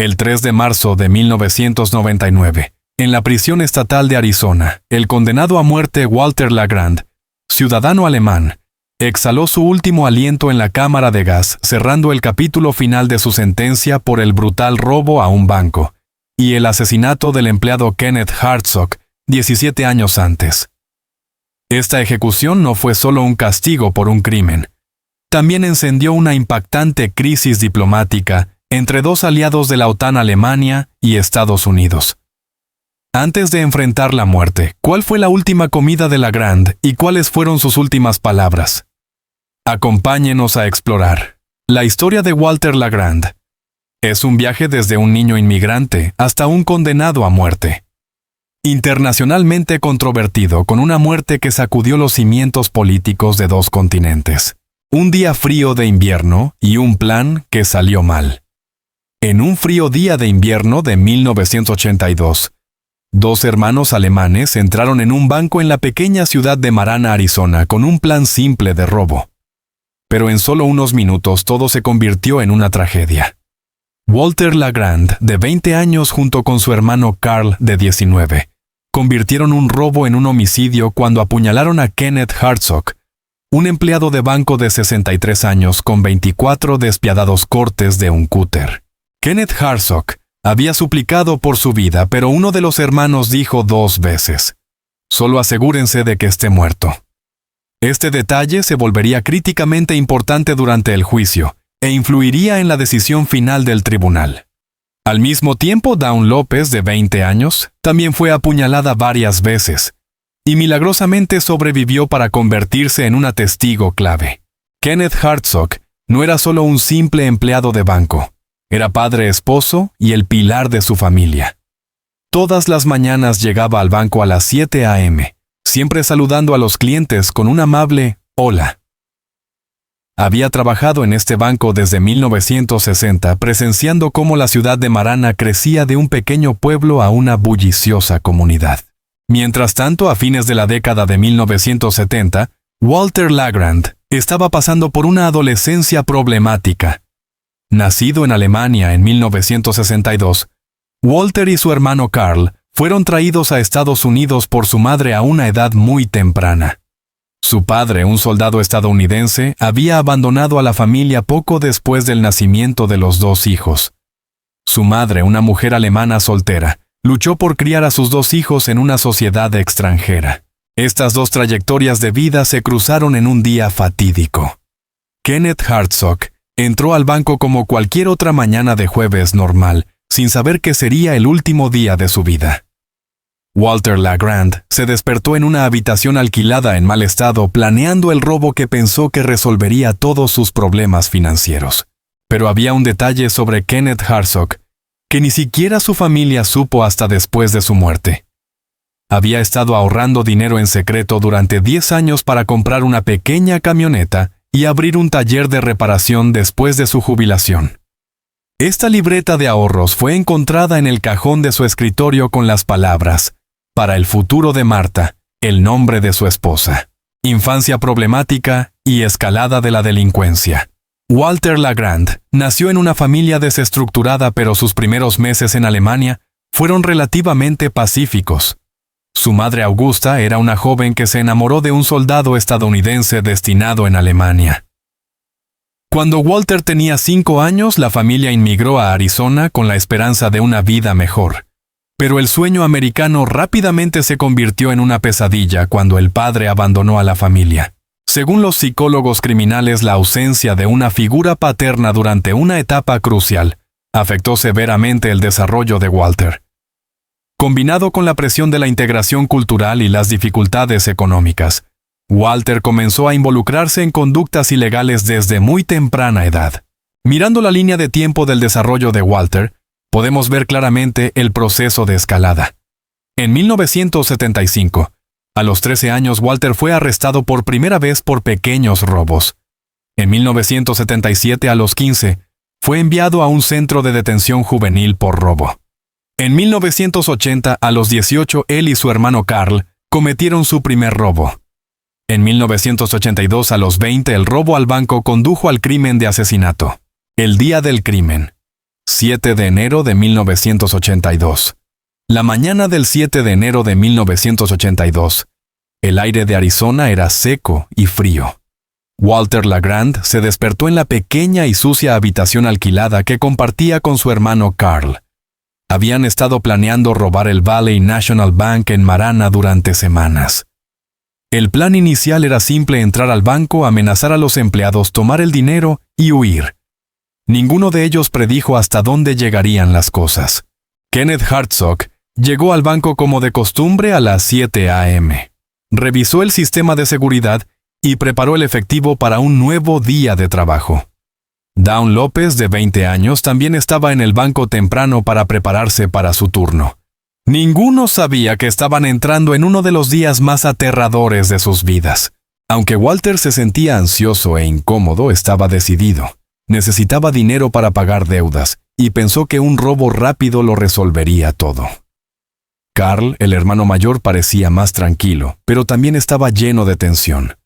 El 3 de marzo de 1999, en la prisión estatal de Arizona, el condenado a muerte Walter LaGrande, ciudadano alemán, exhaló su último aliento en la cámara de gas, cerrando el capítulo final de su sentencia por el brutal robo a un banco y el asesinato del empleado Kenneth Hartsock 17 años antes. Esta ejecución no fue solo un castigo por un crimen, también encendió una impactante crisis diplomática entre dos aliados de la OTAN, Alemania y Estados Unidos. Antes de enfrentar la muerte, ¿cuál fue la última comida de LaGrande y cuáles fueron sus últimas palabras? Acompáñenos a explorar la historia de Walter LaGrande. Es un viaje desde un niño inmigrante hasta un condenado a muerte. Internacionalmente controvertido, con una muerte que sacudió los cimientos políticos de dos continentes. Un día frío de invierno y un plan que salió mal. En un frío día de invierno de 1982, dos hermanos alemanes entraron en un banco en la pequeña ciudad de Marana, Arizona, con un plan simple de robo. Pero en solo unos minutos todo se convirtió en una tragedia. Walter LaGrande, de 20 años, junto con su hermano Carl, de 19, convirtieron un robo en un homicidio cuando apuñalaron a Kenneth Hartsock, un empleado de banco de 63 años con 24 despiadados cortes de un cúter. Kenneth Hartsock había suplicado por su vida, pero uno de los hermanos dijo 2 veces: «Solo asegúrense de que esté muerto». Este detalle se volvería críticamente importante durante el juicio e influiría en la decisión final del tribunal. Al mismo tiempo, Dawn López, de 20 años, también fue apuñalada varias veces y milagrosamente sobrevivió para convertirse en una testigo clave. Kenneth Hartsock no era solo un simple empleado de banco. Era padre, esposo y el pilar de su familia. Todas las mañanas llegaba al banco a las 7 a.m., siempre saludando a los clientes con un amable «hola». Había trabajado en este banco desde 1960, presenciando cómo la ciudad de Marana crecía de un pequeño pueblo a una bulliciosa comunidad. Mientras tanto, a fines de la década de 1970, Walter LaGrande estaba pasando por una adolescencia problemática. Nacido en Alemania en 1962, Walter y su hermano Carl fueron traídos a Estados Unidos por su madre a una edad muy temprana. Su padre, un soldado estadounidense, había abandonado a la familia poco después del nacimiento de los 2 hijos. Su madre, una mujer alemana soltera, luchó por criar a sus 2 hijos en una sociedad extranjera. Estas 2 trayectorias de vida se cruzaron en un día fatídico. Kenneth Hartsock entró al banco como cualquier otra mañana de jueves normal, sin saber que sería el último día de su vida. Walter LaGrande se despertó en una habitación alquilada en mal estado, planeando el robo que pensó que resolvería todos sus problemas financieros. Pero había un detalle sobre Kenneth Hartsock que ni siquiera su familia supo hasta después de su muerte. Había estado ahorrando dinero en secreto durante 10 años para comprar una pequeña camioneta y abrir un taller de reparación después de su jubilación. Esta libreta de ahorros fue encontrada en el cajón de su escritorio con las palabras: «Para el futuro de Marta», el nombre de su esposa. Infancia problemática y escalada de la delincuencia. Walter LaGrande nació en una familia desestructurada, pero sus primeros meses en Alemania fueron relativamente pacíficos. Su madre Augusta era una joven que se enamoró de un soldado estadounidense destinado en Alemania. Cuando Walter tenía 5 años, la familia inmigró a Arizona con la esperanza de una vida mejor. Pero el sueño americano rápidamente se convirtió en una pesadilla cuando el padre abandonó a la familia. Según los psicólogos criminales, la ausencia de una figura paterna durante una etapa crucial afectó severamente el desarrollo de Walter. Combinado con la presión de la integración cultural y las dificultades económicas, Walter comenzó a involucrarse en conductas ilegales desde muy temprana edad. Mirando la línea de tiempo del desarrollo de Walter, podemos ver claramente el proceso de escalada. En 1975, a los 13 años, Walter fue arrestado por primera vez por pequeños robos. En 1977, a los 15, fue enviado a un centro de detención juvenil por robo. En 1980, a los 18, él y su hermano Carl cometieron su primer robo. En 1982, a los 20, el robo al banco condujo al crimen de asesinato. El día del crimen. 7 de enero de 1982. La mañana del 7 de enero de 1982, el aire de Arizona era seco y frío. Walter LeGrand se despertó en la pequeña y sucia habitación alquilada que compartía con su hermano Carl. Habían estado planeando robar el Valley National Bank en Marana durante semanas. El plan inicial era simple: entrar al banco, amenazar a los empleados, tomar el dinero y huir. Ninguno de ellos predijo hasta dónde llegarían las cosas. Kenneth Hartsock llegó al banco como de costumbre a las 7 a.m. Revisó el sistema de seguridad y preparó el efectivo para un nuevo día de trabajo. Dawn López, de 20 años, también estaba en el banco temprano para prepararse para su turno. Ninguno sabía que estaban entrando en uno de los días más aterradores de sus vidas. Aunque Walter se sentía ansioso e incómodo, estaba decidido. Necesitaba dinero para pagar deudas y pensó que un robo rápido lo resolvería todo. Carl, el hermano mayor, parecía más tranquilo, pero también estaba lleno de tensión.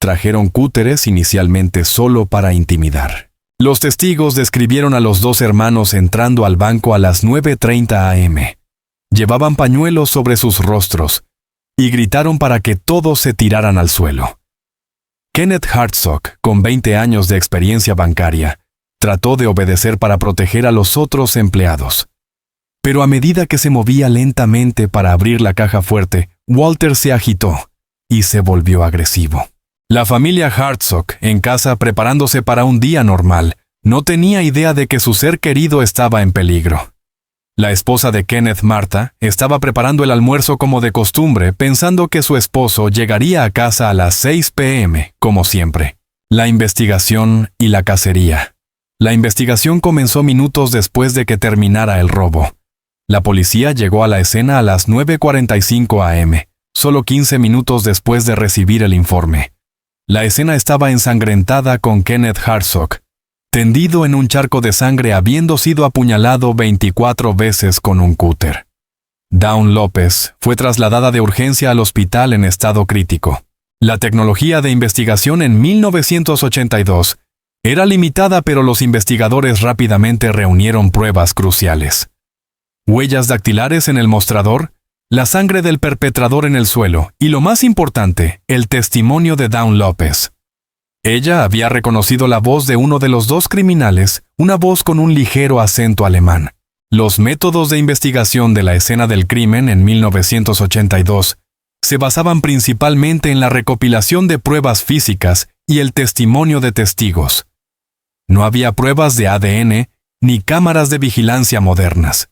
Trajeron cúteres inicialmente solo para intimidar. Los testigos describieron a los dos hermanos entrando al banco a las 9:30 a.m. Llevaban pañuelos sobre sus rostros y gritaron para que todos se tiraran al suelo. Kenneth Hartsock, con 20 años de experiencia bancaria, trató de obedecer para proteger a los otros empleados. Pero a medida que se movía lentamente para abrir la caja fuerte, Walter se agitó y se volvió agresivo. La familia Hartsock, en casa preparándose para un día normal, no tenía idea de que su ser querido estaba en peligro. La esposa de Kenneth, Martha, estaba preparando el almuerzo como de costumbre, pensando que su esposo llegaría a casa a las 6 p.m., como siempre. La investigación y la cacería. La investigación comenzó minutos después de que terminara el robo. La policía llegó a la escena a las 9:45 a.m., solo 15 minutos después de recibir el informe. La escena estaba ensangrentada con Kenneth Hartsock, tendido en un charco de sangre habiendo sido apuñalado 24 veces con un cúter. Dawn López fue trasladada de urgencia al hospital en estado crítico. La tecnología de investigación en 1982 era limitada, pero los investigadores rápidamente reunieron pruebas cruciales. Huellas dactilares en el mostrador, la sangre del perpetrador en el suelo y, lo más importante, el testimonio de Dawn López. Ella había reconocido la voz de uno de los dos criminales, una voz con un ligero acento alemán. Los métodos de investigación de la escena del crimen en 1982 se basaban principalmente en la recopilación de pruebas físicas y el testimonio de testigos. No había pruebas de ADN ni cámaras de vigilancia modernas.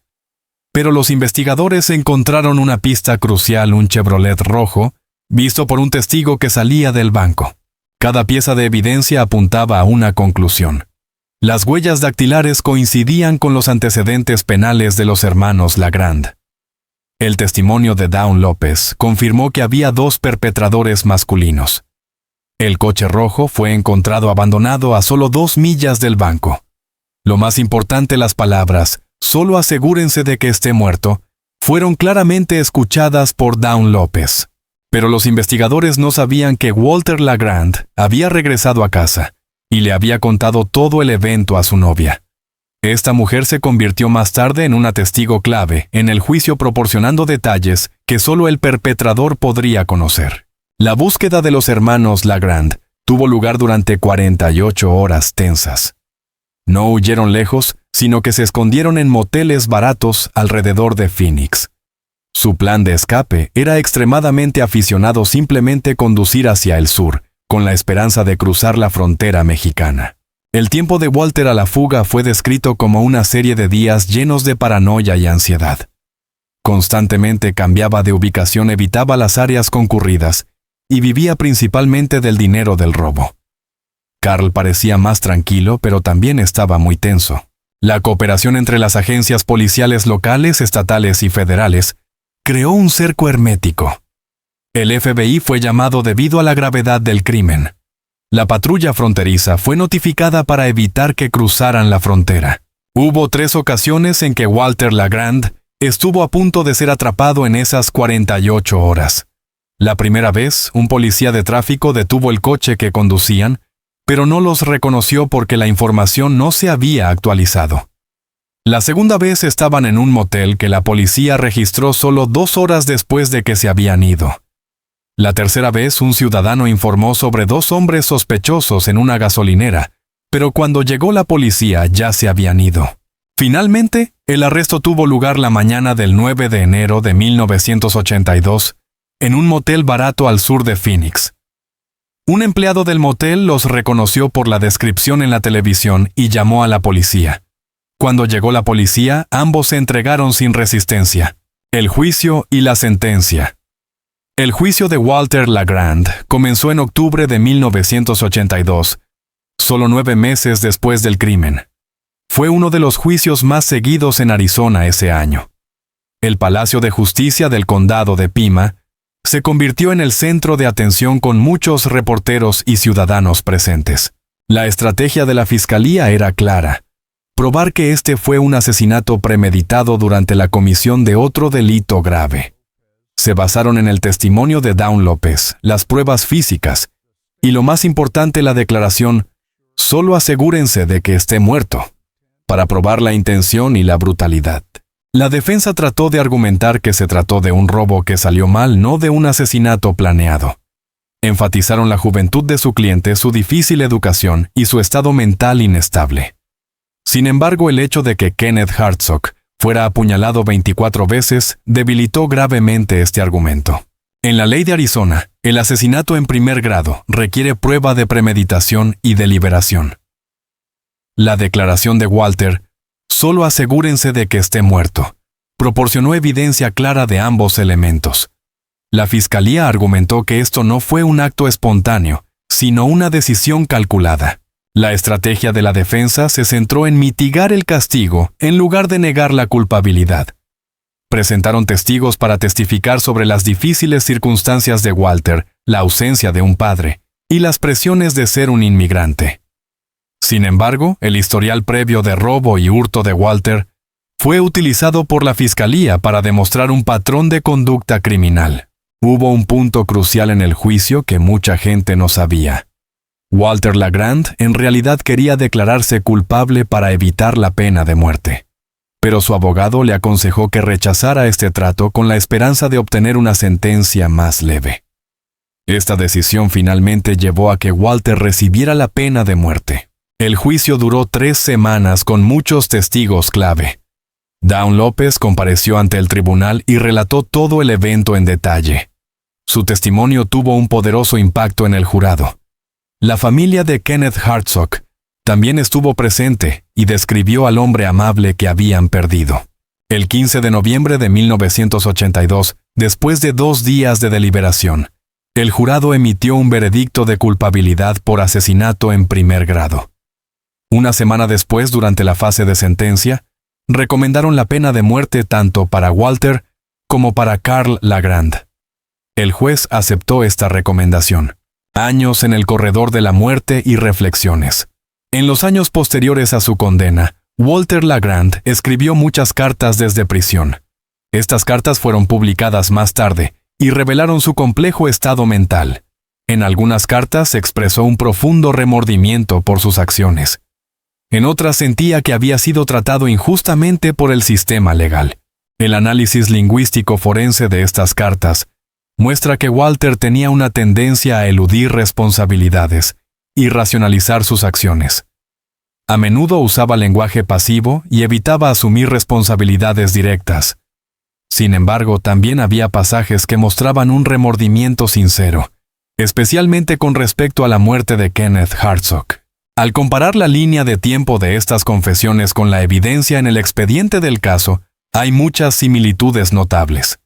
Pero los investigadores encontraron una pista crucial: un Chevrolet rojo, visto por un testigo que salía del banco. Cada pieza de evidencia apuntaba a una conclusión. Las huellas dactilares coincidían con los antecedentes penales de los hermanos LeGrand. El testimonio de Dawn López confirmó que había dos perpetradores masculinos. El coche rojo fue encontrado abandonado a solo 2 millas del banco. Lo más importante, las palabras "solo asegúrense de que esté muerto" fueron claramente escuchadas por Dawn López. Pero los investigadores no sabían que Walter LeGrand había regresado a casa y le había contado todo el evento a su novia. Esta mujer se convirtió más tarde en una testigo clave en el juicio, proporcionando detalles que solo el perpetrador podría conocer. La búsqueda de los hermanos LeGrand tuvo lugar durante 48 horas tensas. No huyeron lejos, sino que se escondieron en moteles baratos alrededor de Phoenix. Su plan de escape era extremadamente aficionado: simplemente conducir hacia el sur, con la esperanza de cruzar la frontera mexicana. El tiempo de Walter a la fuga fue descrito como una serie de días llenos de paranoia y ansiedad. Constantemente cambiaba de ubicación, evitaba las áreas concurridas y vivía principalmente del dinero del robo. Carl parecía más tranquilo, pero también estaba muy tenso. La cooperación entre las agencias policiales locales, estatales y federales creó un cerco hermético. El FBI fue llamado debido a la gravedad del crimen. La patrulla fronteriza fue notificada para evitar que cruzaran la frontera. Hubo 3 ocasiones en que Walter LeGrand estuvo a punto de ser atrapado en esas 48 horas. La primera vez, un policía de tráfico detuvo el coche que conducían, pero no los reconoció porque la información no se había actualizado. La segunda vez estaban en un motel que la policía registró solo 2 horas después de que se habían ido. La tercera vez un ciudadano informó sobre 2 hombres sospechosos en una gasolinera, pero cuando llegó la policía ya se habían ido. Finalmente, el arresto tuvo lugar la mañana del 9 de enero de 1982, en un motel barato al sur de Phoenix. Un empleado del motel los reconoció por la descripción en la televisión y llamó a la policía. Cuando llegó la policía, ambos se entregaron sin resistencia. El juicio y la sentencia. El juicio de Walter LeGrand comenzó en octubre de 1982, solo 9 meses después del crimen. Fue uno de los juicios más seguidos en Arizona ese año. El Palacio de Justicia del Condado de Pima se convirtió en el centro de atención con muchos reporteros y ciudadanos presentes. La estrategia de la fiscalía era clara: probar que este fue un asesinato premeditado durante la comisión de otro delito grave. Se basaron en el testimonio de Dawn López, las pruebas físicas, y lo más importante, la declaración: solo asegúrense de que esté muerto, para probar la intención y la brutalidad. La defensa trató de argumentar que se trató de un robo que salió mal, no de un asesinato planeado. Enfatizaron la juventud de su cliente, su difícil educación y su estado mental inestable. Sin embargo, el hecho de que Kenneth Hartsock fuera apuñalado 24 veces debilitó gravemente este argumento. En la ley de Arizona, el asesinato en primer grado requiere prueba de premeditación y deliberación. La declaración de Walter: solo asegúrense de que esté muerto, proporcionó evidencia clara de ambos elementos. La fiscalía argumentó que esto no fue un acto espontáneo, sino una decisión calculada. La estrategia de la defensa se centró en mitigar el castigo en lugar de negar la culpabilidad. Presentaron testigos para testificar sobre las difíciles circunstancias de Walter, la ausencia de un padre y las presiones de ser un inmigrante. Sin embargo, el historial previo de robo y hurto de Walter fue utilizado por la fiscalía para demostrar un patrón de conducta criminal. Hubo un punto crucial en el juicio que mucha gente no sabía. Walter LeGrand en realidad quería declararse culpable para evitar la pena de muerte. Pero su abogado le aconsejó que rechazara este trato con la esperanza de obtener una sentencia más leve. Esta decisión finalmente llevó a que Walter recibiera la pena de muerte. El juicio duró 3 semanas con muchos testigos clave. Dawn López compareció ante el tribunal y relató todo el evento en detalle. Su testimonio tuvo un poderoso impacto en el jurado. La familia de Kenneth Hartsock también estuvo presente y describió al hombre amable que habían perdido. El 15 de noviembre de 1982, después de 2 días de deliberación, el jurado emitió un veredicto de culpabilidad por asesinato en primer grado. Una semana después, durante la fase de sentencia, recomendaron la pena de muerte tanto para Walter como para Carl LeGrand. El juez aceptó esta recomendación. Años en el corredor de la muerte y reflexiones. En los años posteriores a su condena, Walter LeGrand escribió muchas cartas desde prisión. Estas cartas fueron publicadas más tarde y revelaron su complejo estado mental. En algunas cartas expresó un profundo remordimiento por sus acciones. En otras sentía que había sido tratado injustamente por el sistema legal. El análisis lingüístico forense de estas cartas muestra que Walter tenía una tendencia a eludir responsabilidades y racionalizar sus acciones. A menudo usaba lenguaje pasivo y evitaba asumir responsabilidades directas. Sin embargo, también había pasajes que mostraban un remordimiento sincero, especialmente con respecto a la muerte de Kenneth Hartsock. Al comparar la línea de tiempo de estas confesiones con la evidencia en el expediente del caso, hay muchas similitudes notables.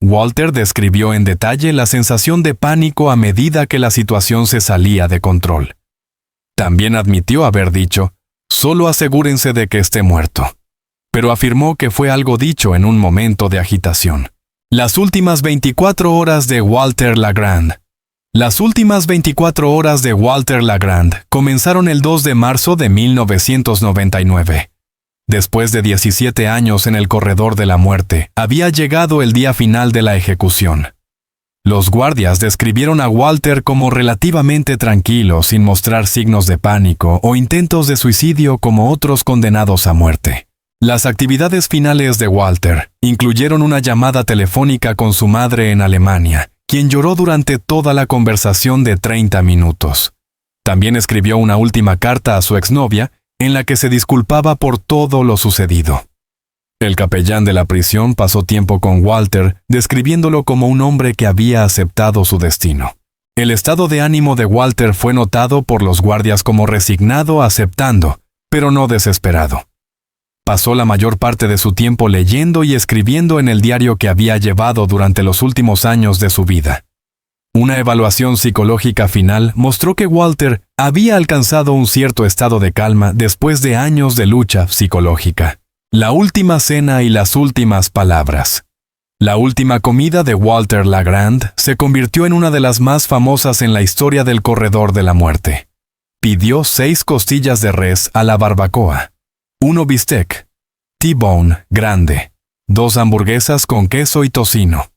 Walter describió en detalle la sensación de pánico a medida que la situación se salía de control. También admitió haber dicho: solo asegúrense de que esté muerto. Pero afirmó que fue algo dicho en un momento de agitación. Las últimas 24 horas de Walter LeGrand. Las últimas 24 horas de Walter LeGrand comenzaron el 2 de marzo de 1999. Después de 17 años en el corredor de la muerte, había llegado el día final de la ejecución. Los guardias describieron a Walter como relativamente tranquilo, sin mostrar signos de pánico o intentos de suicidio como otros condenados a muerte. Las actividades finales de Walter incluyeron una llamada telefónica con su madre en Alemania, quien lloró durante toda la conversación de 30 minutos. También escribió una última carta a su exnovia, en la que se disculpaba por todo lo sucedido. El capellán de la prisión pasó tiempo con Walter, describiéndolo como un hombre que había aceptado su destino. El estado de ánimo de Walter fue notado por los guardias como resignado, aceptando, pero no desesperado. Pasó la mayor parte de su tiempo leyendo y escribiendo en el diario que había llevado durante los últimos años de su vida. Una evaluación psicológica final mostró que Walter había alcanzado un cierto estado de calma después de años de lucha psicológica. La última cena y las últimas palabras. La última comida de Walter Legrand se convirtió en una de las más famosas en la historia del corredor de la muerte. Pidió 6 costillas de res a la barbacoa, 1 bistec, T-bone grande, 2 hamburguesas con queso y tocino,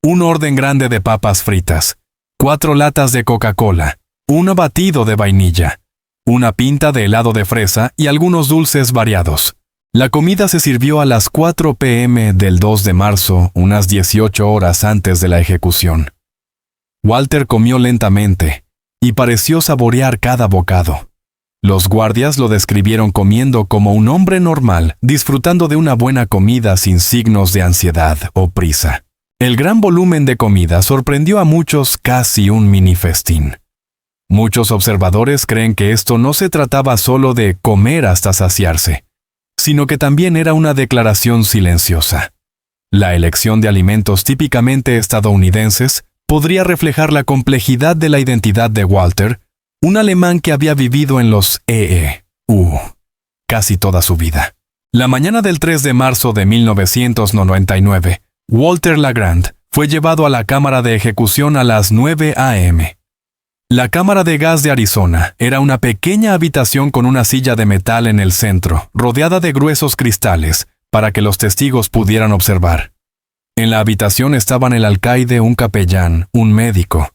un orden grande de papas fritas, 4 latas de Coca-Cola, un batido de vainilla, una pinta de helado de fresa y algunos dulces variados. La comida se sirvió a las 4 p.m. del 2 de marzo, unas 18 horas antes de la ejecución. Walter comió lentamente y pareció saborear cada bocado. Los guardias lo describieron comiendo como un hombre normal, disfrutando de una buena comida sin signos de ansiedad o prisa. El gran volumen de comida sorprendió a muchos, casi un mini festín. Muchos observadores creen que esto no se trataba solo de comer hasta saciarse, sino que también era una declaración silenciosa. La elección de alimentos típicamente estadounidenses podría reflejar la complejidad de la identidad de Walter, un alemán que había vivido en los EEU casi toda su vida. La mañana del 3 de marzo de 1999, Walter Legrand fue llevado a la cámara de ejecución a las 9 a.m. La cámara de gas de Arizona era una pequeña habitación con una silla de metal en el centro, rodeada de gruesos cristales, para que los testigos pudieran observar. En la habitación estaban el alcaide, un capellán, un médico,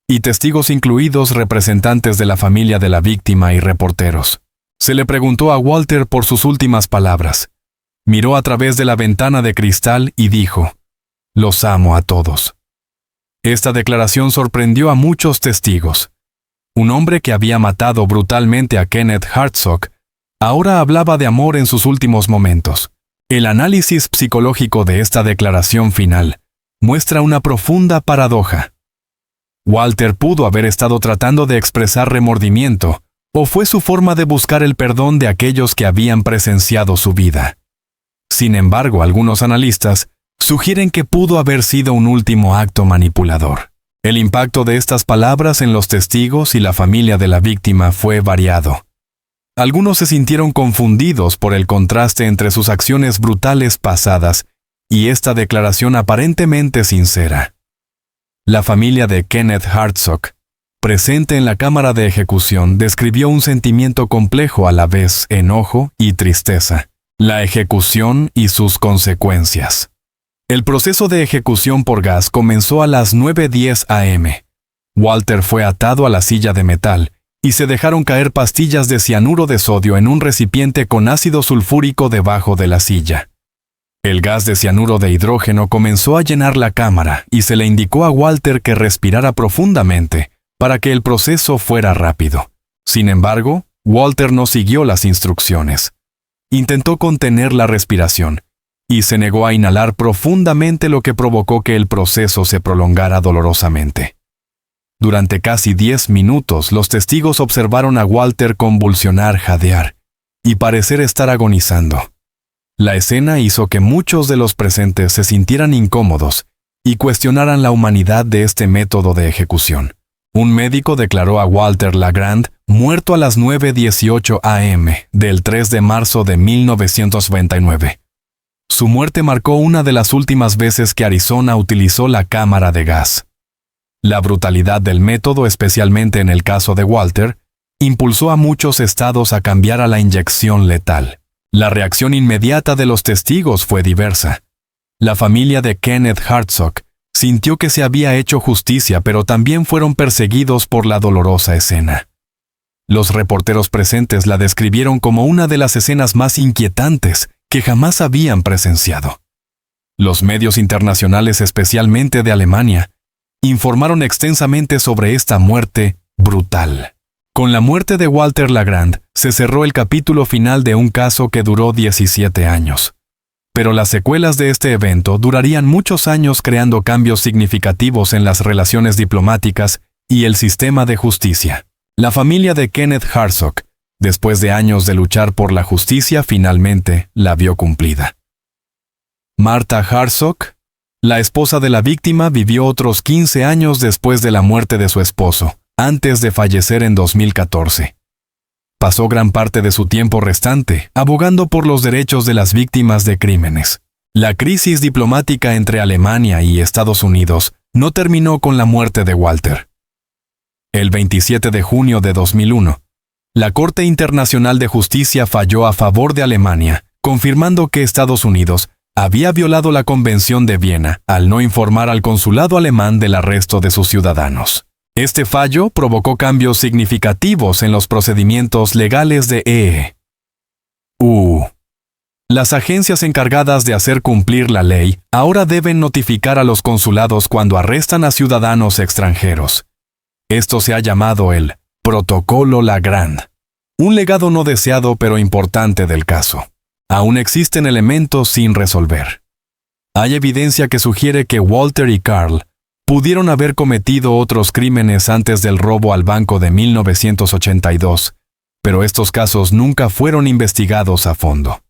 y testigos incluidos representantes de la familia de la víctima y reporteros. Se le preguntó a Walter por sus últimas palabras. Miró a través de la ventana de cristal y dijo: «Los amo a todos». Esta declaración sorprendió a muchos testigos. Un hombre que había matado brutalmente a Kenneth Hartsock ahora hablaba de amor en sus últimos momentos. El análisis psicológico de esta declaración final muestra una profunda paradoja. Walter pudo haber estado tratando de expresar remordimiento, o fue su forma de buscar el perdón de aquellos que habían presenciado su vida. Sin embargo, algunos analistas sugieren que pudo haber sido un último acto manipulador. El impacto de estas palabras en los testigos y la familia de la víctima fue variado. Algunos se sintieron confundidos por el contraste entre sus acciones brutales pasadas y esta declaración aparentemente sincera. La familia de Kenneth Hartsock, presente en la cámara de ejecución, describió un sentimiento complejo, a la vez enojo y tristeza: la ejecución y sus consecuencias. El proceso de ejecución por gas comenzó a las 9:10 a.m. Walter fue atado a la silla de metal y se dejaron caer pastillas de cianuro de sodio en un recipiente con ácido sulfúrico debajo de la silla. El gas de cianuro de hidrógeno comenzó a llenar la cámara y se le indicó a Walter que respirara profundamente para que el proceso fuera rápido. Sin embargo, Walter no siguió las instrucciones. Intentó contener la respiración y se negó a inhalar profundamente, lo que provocó que el proceso se prolongara dolorosamente. Durante casi 10 minutos, los testigos observaron a Walter convulsionar, jadear y parecer estar agonizando. La escena hizo que muchos de los presentes se sintieran incómodos y cuestionaran la humanidad de este método de ejecución. Un médico declaró a Walter Legrand muerto a las 9:18 a.m. del 3 de marzo de 1999. Su muerte marcó una de las últimas veces que Arizona utilizó la cámara de gas. La brutalidad del método, especialmente en el caso de Walter, impulsó a muchos estados a cambiar a la inyección letal. La reacción inmediata de los testigos fue diversa. La familia de Kenneth Hartsock sintió que se había hecho justicia, pero también fueron perseguidos por la dolorosa escena. Los reporteros presentes la describieron como una de las escenas más inquietantes que jamás habían presenciado. Los medios internacionales, especialmente de Alemania, informaron extensamente sobre esta muerte brutal. Con la muerte de Walter Lagrand, se cerró el capítulo final de un caso que duró 17 años. Pero las secuelas de este evento durarían muchos años, creando cambios significativos en las relaciones diplomáticas y el sistema de justicia. La familia de Kenneth Hartsock, después de años de luchar por la justicia, finalmente la vio cumplida. Martha Hartsock, la esposa de la víctima, vivió otros 15 años después de la muerte de su esposo, antes de fallecer en 2014. Pasó gran parte de su tiempo restante abogando por los derechos de las víctimas de crímenes. La crisis diplomática entre Alemania y Estados Unidos no terminó con la muerte de Walter. El 27 de junio de 2001, la Corte Internacional de Justicia falló a favor de Alemania, confirmando que Estados Unidos había violado la Convención de Viena al no informar al consulado alemán del arresto de sus ciudadanos. Este fallo provocó cambios significativos en los procedimientos legales de EU. Las agencias encargadas de hacer cumplir la ley ahora deben notificar a los consulados cuando arrestan a ciudadanos extranjeros. Esto se ha llamado el Protocolo Lagrand, un legado no deseado pero importante del caso. Aún existen elementos sin resolver. Hay evidencia que sugiere que Walter y Carl pudieron haber cometido otros crímenes antes del robo al banco de 1982, pero estos casos nunca fueron investigados a fondo.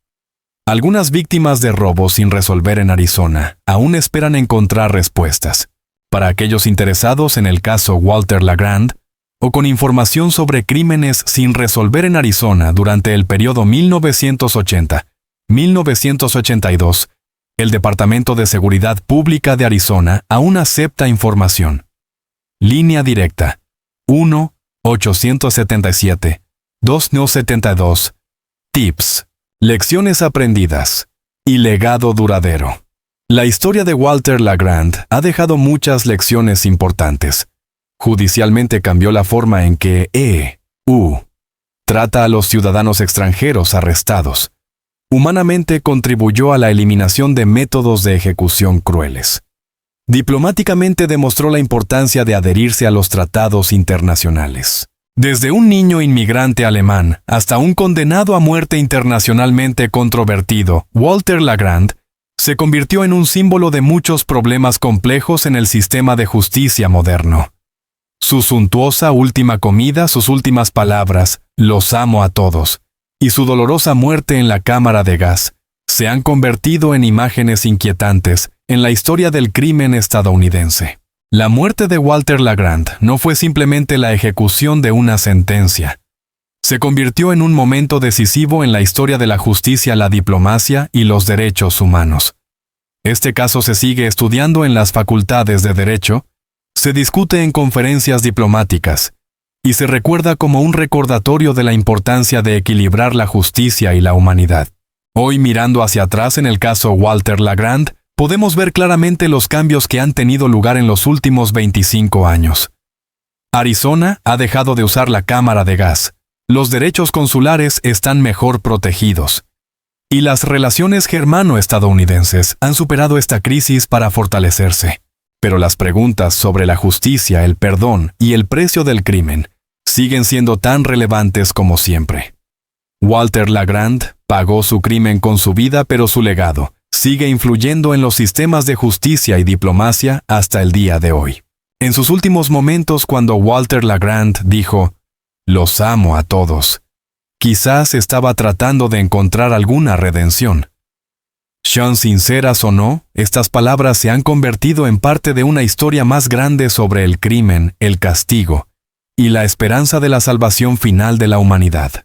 Algunas víctimas de robos sin resolver en Arizona aún esperan encontrar respuestas. Para aquellos interesados en el caso Walter Lagrand, o con información sobre crímenes sin resolver en Arizona durante el periodo 1980-1982, el Departamento de Seguridad Pública de Arizona aún acepta información. Línea directa 1-877-292. Tips, lecciones aprendidas y legado duradero. La historia de Walter Lagrand ha dejado muchas lecciones importantes. Judicialmente cambió la forma en que EU trata a los ciudadanos extranjeros arrestados. Humanamente contribuyó a la eliminación de métodos de ejecución crueles. Diplomáticamente demostró la importancia de adherirse a los tratados internacionales. Desde un niño inmigrante alemán hasta un condenado a muerte internacionalmente controvertido, Walter Lagrand se convirtió en un símbolo de muchos problemas complejos en el sistema de justicia moderno. Su suntuosa última comida, sus últimas palabras, "los amo a todos", y su dolorosa muerte en la cámara de gas, se han convertido en imágenes inquietantes en la historia del crimen estadounidense. La muerte de Walter Lagrand no fue simplemente la ejecución de una sentencia. Se convirtió en un momento decisivo en la historia de la justicia, la diplomacia y los derechos humanos. Este caso se sigue estudiando en las facultades de Derecho, se discute en conferencias diplomáticas, y se recuerda como un recordatorio de la importancia de equilibrar la justicia y la humanidad. Hoy, mirando hacia atrás en el caso Walter Lagrand, podemos ver claramente los cambios que han tenido lugar en los últimos 25 años. Arizona ha dejado de usar la cámara de gas, los derechos consulares están mejor protegidos, y las relaciones germano-estadounidenses han superado esta crisis para fortalecerse. Pero las preguntas sobre la justicia, el perdón y el precio del crimen siguen siendo tan relevantes como siempre. Walter Lagrand pagó su crimen con su vida, pero su legado sigue influyendo en los sistemas de justicia y diplomacia hasta el día de hoy. En sus últimos momentos, cuando Walter Lagrand dijo, "los amo a todos", quizás estaba tratando de encontrar alguna redención. Sean sinceras o no, estas palabras se han convertido en parte de una historia más grande sobre el crimen, el castigo y la esperanza de la salvación final de la humanidad.